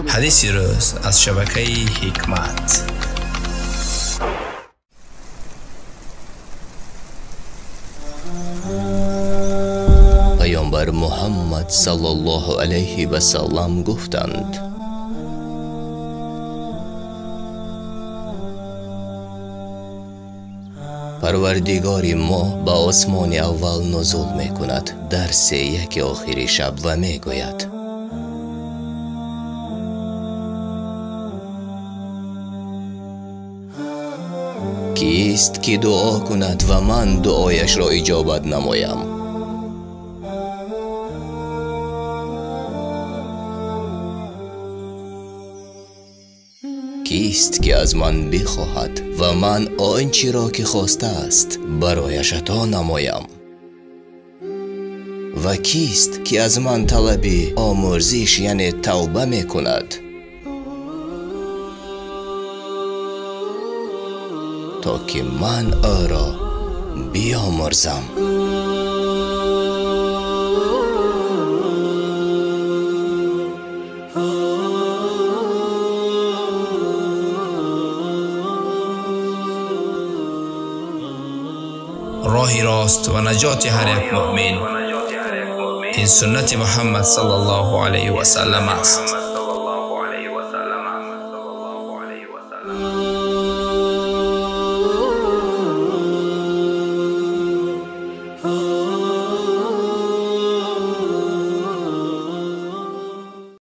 حدیثی روز از شبکه حکمت. پیامبر محمد صلی الله علیه و سلم گفتند: پروردگار ما به آسمان اول نزول می کند در 3 آخر شب و می گوید: کیست که دعا کند و من دعایش را اجابت نمایم؟ کیست که از من بخواهد و من آنچه را که خواسته است برایش عطا نمایم؟ و کیست که از من طلب آمرزش یعنی توبه می کند تا که من او را بیامرزم؟ راهی راست و نجات هر یک مؤمن این سنت محمد صلی الله علیه و سلم است.